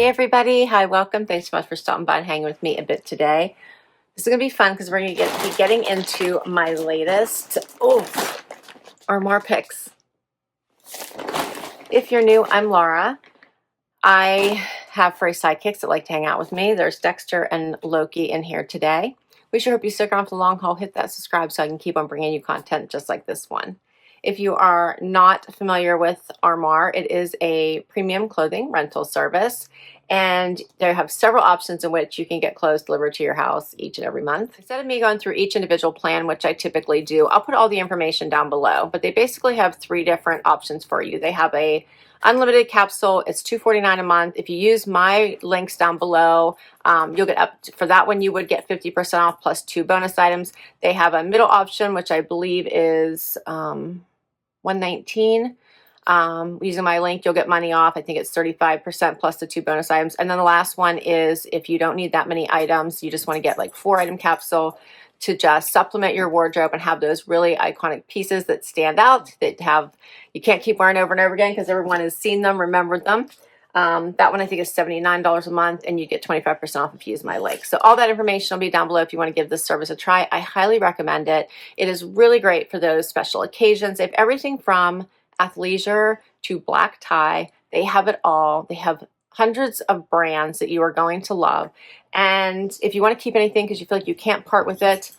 Hey everybody, hi, welcome. Thanks so much for stopping by and hanging with me a bit today. This is going to be fun because we're going to be getting into my latest Armoire picks. If you're new, I'm Laura. I have furry sidekicks that like to hang out with me. There's Dexter and Loki in here today. We sure hope you stick around for the long haul. Hit that subscribe so I can keep on bringing you content just like this one. If you are not familiar with Armoire, it is a premium clothing rental service, and they have several options in which you can get clothes delivered to your house each and every month. Instead of me going through each individual plan, which I typically do, I'll put all the information down below, but they basically have 3 different options for you. They have a unlimited capsule. It's $249 a month. If you use my links down below, you'll get for that one, you would get 50% off plus 2 bonus items. They have a middle option, which I believe is $119. Using my link, you'll get money off. I think it's 35% plus the 2 bonus items. And then the last one is if you don't need that many items, you just want to get like 4-item capsule to just supplement your wardrobe and have those really iconic pieces that stand out, that you can't keep wearing over and over again because everyone has seen them, remembered them. That one I think is $79 a month, and you get 25% off if you use my link. So all that information will be down below if you want to give this service a try. I highly recommend it. It is really great for those special occasions. They have everything from athleisure to black tie. They have it all. They have hundreds of brands that you are going to love. And if you want to keep anything because you feel like you can't part with it,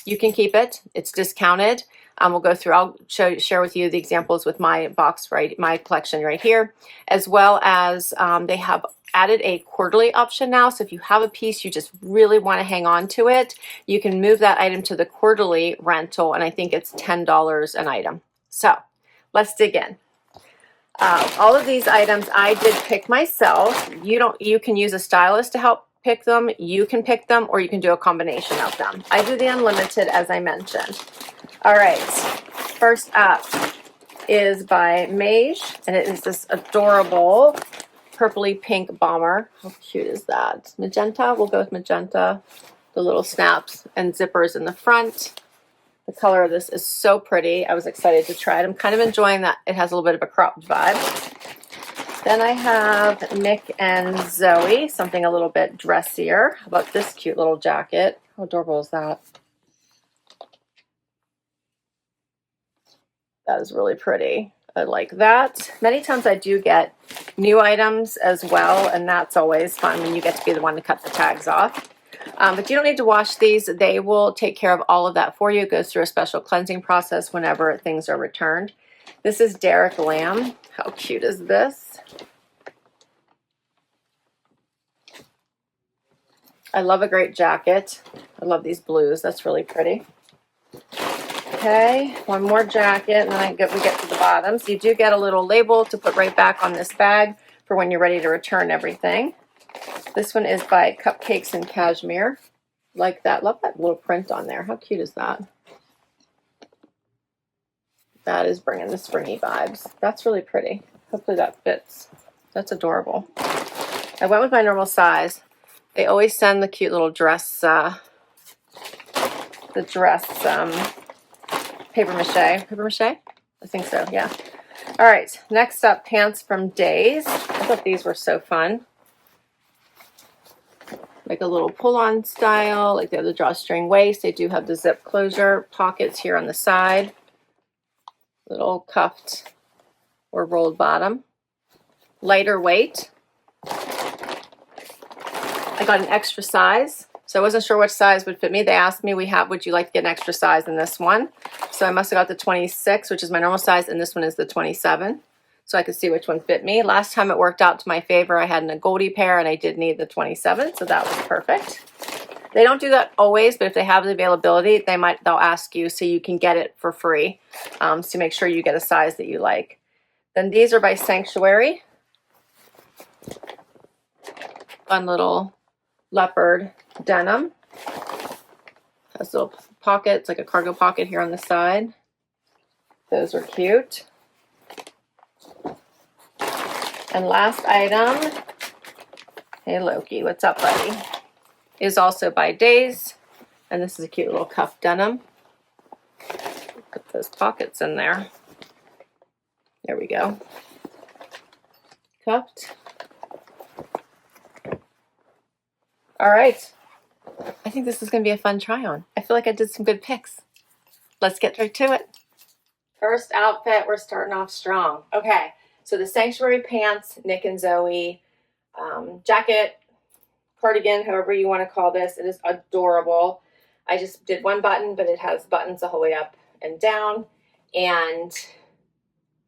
you can keep it. It's discounted. We'll go through, I'll share with you the examples with my box, my collection right here, as well as they have added a quarterly option now. So if you have a piece you just really want to hang on to it, you can move that item to the quarterly rental, and I think it's $10 an item. So let's dig in. All of these items I did pick myself. You can use a stylist to help pick them. You can pick them, or you can do a combination of them. I do the unlimited, as I mentioned. All right, first up is by Maje, and it is this adorable purpley pink bomber. How cute is that? Magenta, we'll go with magenta. The little snaps and zippers in the front. The color of this is so pretty. I was excited to try it. I'm kind of enjoying that it has a little bit of a cropped vibe. Then I have Nic and Zoe, something a little bit dressier. How about this cute little jacket? How adorable is that? That is really pretty. I like that. Many times I do get new items as well, and that's always fun when you get to be the one to cut the tags off. But you don't need to wash these. They will take care of all of that for you. It goes through a special cleansing process whenever things are returned. This is Derek Lamb. How cute is this? I love a great jacket. I love these blues. That's really pretty. Okay, one more jacket, and then we get to the bottom. So you do get a little label to put right back on this bag for when you're ready to return everything. This one is by Cupcakes and Cashmere. Like that. Love that little print on there. How cute is that? That is bringing the springy vibes. That's really pretty. Hopefully that fits. That's adorable. I went with my normal size. They always send the cute little dress, paper mache. Paper mache? I think so, yeah. All right, next up, pants from Daze. I thought these were so fun. Like a little pull-on style, like they have the drawstring waist. They do have the zip closure pockets here on the side. Little cuffed or rolled bottom. Lighter weight. I got an extra size, so I wasn't sure which size would fit me. They asked me, would you like to get an extra size in this one? So I must have got the 26, which is my normal size, and this one is the 27. So I could see which one fit me. Last time it worked out to my favor. I had a Goldie pair, and I did need the 27, so that was perfect. They don't do that always, but if they have the availability, they'll ask you so you can get it for free. So make sure you get a size that you like. Then these are by Sanctuary. Fun little leopard denim. Has little pockets, like a cargo pocket here on the side. Those are cute. And last item, hey Loki, what's up, buddy? Is also by Daze, and this is a cute little cuff denim. Put those pockets in there. There we go. Cuffed. All right. I think this is going to be a fun try on. I feel like I did some good picks. Let's get right to it. First outfit, we're starting off strong. Okay, so the Sanctuary pants, Nic and Zoe, jacket, cardigan, however you want to call this. It is adorable. I just did one button, but it has buttons the whole way up and down. And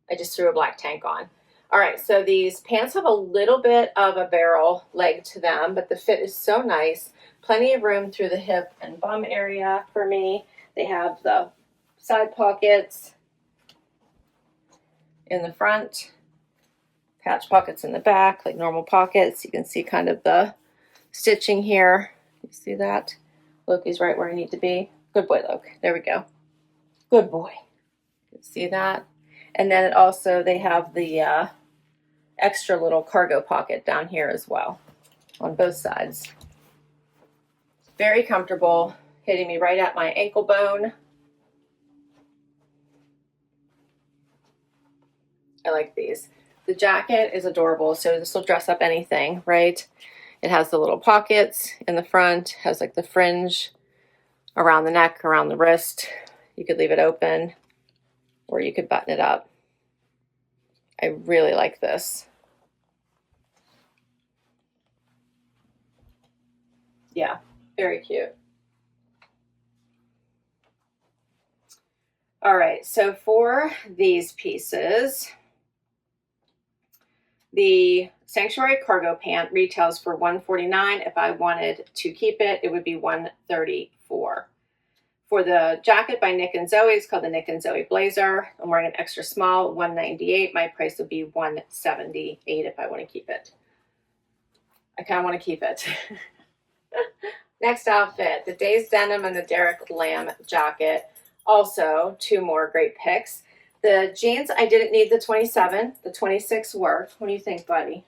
I just threw a black tank on. All right, so these pants have a little bit of a barrel leg to them, but the fit is so nice. Plenty of room through the hip and bum area for me. They have the side pockets in the front, patch pockets in the back, like normal pockets. You can see kind of the stitching here. You see that? Loki's right where I need to be. Good boy, Loki. There we go. Good boy. You can see that. And then it also, they have the extra little cargo pocket down here as well on both sides. Very comfortable, hitting me right at my ankle bone. I like these. The jacket is adorable, so this will dress up anything, right? It has the little pockets in the front, has like the fringe around the neck, around the wrist. You could leave it open or you could button it up. I really like this. Yeah, very cute. All right, so for these pieces, the Sanctuary cargo pant retails for $149. If I wanted to keep it, it would be $134. For the jacket by Nic and Zoe, it's called the Nic and Zoe Blazer. I'm wearing an extra small, $198. My price would be $178 if I want to keep it. I kind of want to keep it. Next outfit, the Daze denim and the Derek Lamb jacket. Also, two more great picks. The jeans, I didn't need the 27. The 26 worked. What do you think, buddy?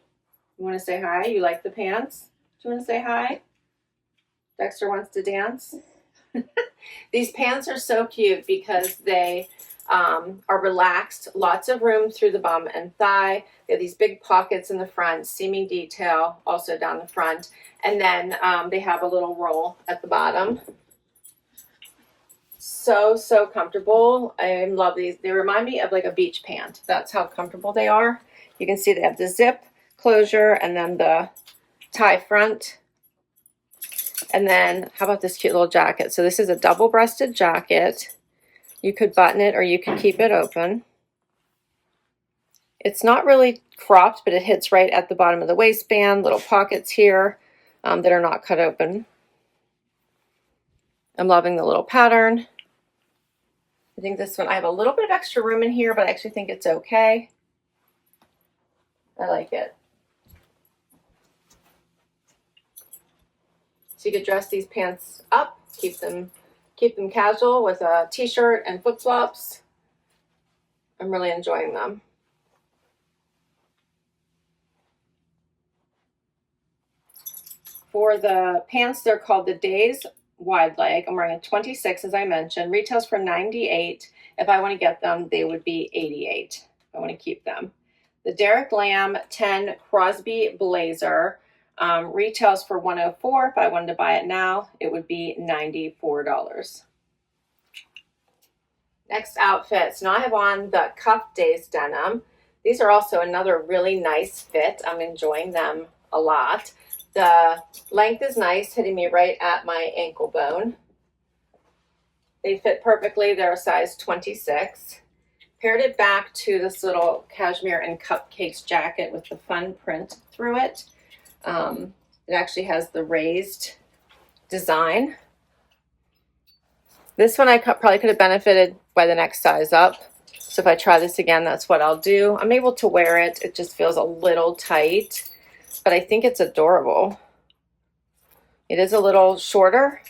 You want to say hi? You like the pants? Do you want to say hi? Dexter wants to dance. These pants are so cute because they are relaxed. Lots of room through the bum and thigh. They have these big pockets in the front, seaming detail also down the front. And then they have a little roll at the bottom. So comfortable. I love these. They remind me of like a beach pant. That's how comfortable they are. You can see they have the zip closure and then the tie front. And then how about this cute little jacket? So this is a double-breasted jacket. You could button it or you could keep it open. It's not really cropped, but it hits right at the bottom of the waistband. Little pockets here that are not cut open. I'm loving the little pattern. I think this one, I have a little bit of extra room in here, but I actually think it's okay. I like it. So you could dress these pants up, keep them casual with a t-shirt and flip-flops. I'm really enjoying them. For the pants, they're called the Daze Wide Leg. I'm wearing a 26, as I mentioned. Retails for $98. If I want to get them, they would be $88. I want to keep them. The Derek Lamb 10 Crosby Blazer retails for $104. If I wanted to buy it now, it would be $94. Next outfit. So now I have on the Cuff Daze denim. These are also another really nice fit. I'm enjoying them a lot. The length is nice, hitting me right at my ankle bone. They fit perfectly. They're a size 26. Paired it back to this little Cashmere and Cupcakes jacket with the fun print through it. It actually has the raised design. This one I probably could have benefited by the next size up. So if I try this again, that's what I'll do. I'm able to wear it. It just feels a little tight, but I think it's adorable. It is a little shorter.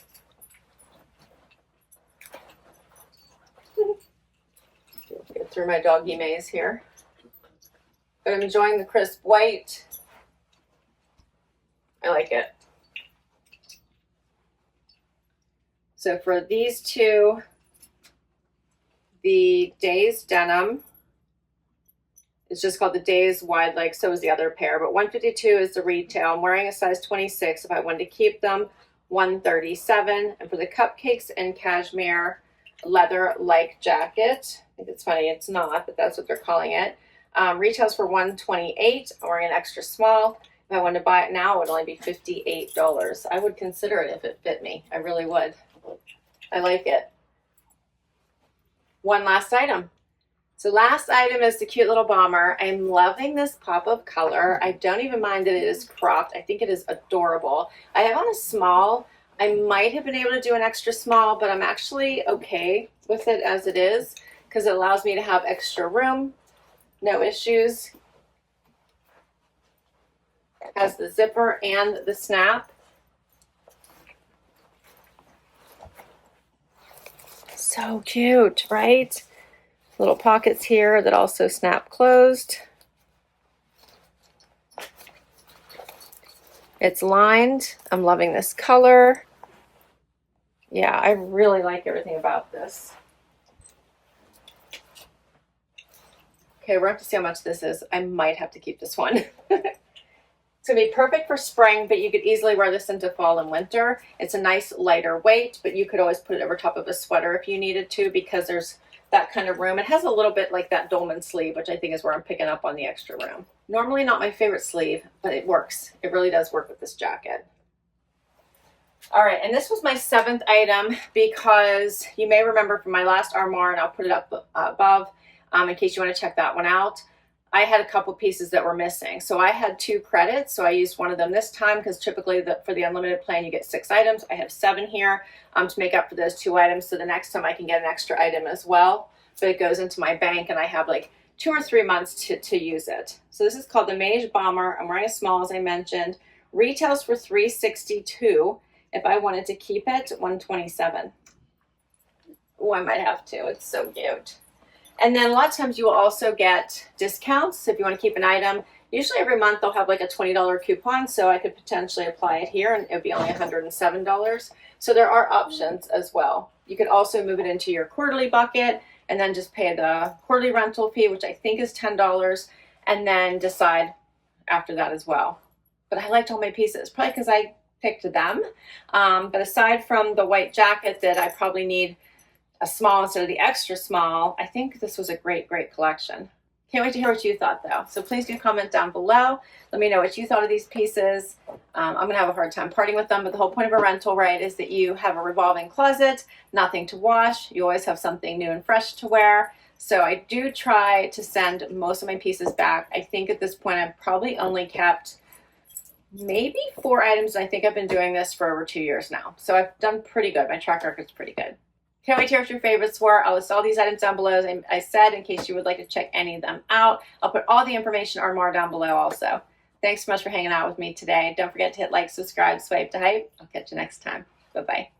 Get through my doggy maze here. But I'm enjoying the crisp white. I like it. So for these two, the Daze denim It's just called the Daze Wide Leg. So is the other pair, but 152 is the retail. I'm wearing a size 26 if I wanted to keep them. 137. And for the Cupcakes and Cashmere leather-like jacket, I think it's funny, it's not, but that's what they're calling it. Retails for 128. I'm wearing an extra small. If I wanted to buy it now, it would only be $58. I would consider it if it fit me. I really would. I like it. One last item. So last item is the cute little bomber. I'm loving this pop of color. I don't even mind that it is cropped. I think it is adorable. I have on a small. I might have been able to do an extra small, but I'm actually okay with it as it is because it allows me to have extra room. No issues. It has the zipper and the snap. So cute, right? Little pockets here that also snap closed. It's lined. I'm loving this color. Yeah, I really like everything about this. Okay, we're going to have to see how much this is. I might have to keep this one. It's going to be perfect for spring, but you could easily wear this into fall and winter. It's a nice lighter weight, but you could always put it over top of a sweater if you needed to because there's that kind of room. It has a little bit like that dolman sleeve, which I think is where I'm picking up on the extra room. Normally not my favorite sleeve, but it works. It really does work with this jacket. All right, and this was my 7th item because you may remember from my last Armoire, and I'll put it up above in case you want to check that one out. I had a couple pieces that were missing. So I had 2 credits, so I used one of them this time because typically for the unlimited plan you get 6 items. I have 7 here to make up for those 2 items, so the next time I can get an extra item as well. But it goes into my bank and I have like 2 or 3 months to use it. So this is called the Maje Bomber. I'm wearing a small, as I mentioned. Retails for $362. If I wanted to keep it, $127. Oh, I might have to. It's so cute. And then a lot of times you will also get discounts if you want to keep an item. Usually every month they'll have like a $20 coupon, so I could potentially apply it here and it would be only $107. So there are options as well. You could also move it into your quarterly bucket and then just pay the quarterly rental fee, which I think is $10, and then decide after that as well. But I liked all my pieces, probably because I picked them. But aside from the white jacket that I probably need a small instead of the extra small, I think this was a great collection. Can't wait to hear what you thought though. So please do comment down below. Let me know what you thought of these pieces. I'm gonna have a hard time parting with them, but the whole point of a rental, right, is that you have a revolving closet, nothing to wash. You always have something new and fresh to wear. So I do try to send most of my pieces back. I think at this point I've probably only kept maybe 4 items. I think I've been doing this for over 2 years now. So I've done pretty good. My track record's pretty good. Can't wait to hear what your favorites were. I'll list all these items down below, as I said, in case you would like to check any of them out. I'll put all the information Armoire down below also. Thanks so much for hanging out with me today. Don't forget to hit like, subscribe, swipe to hype. I'll catch you next time. Bye-bye.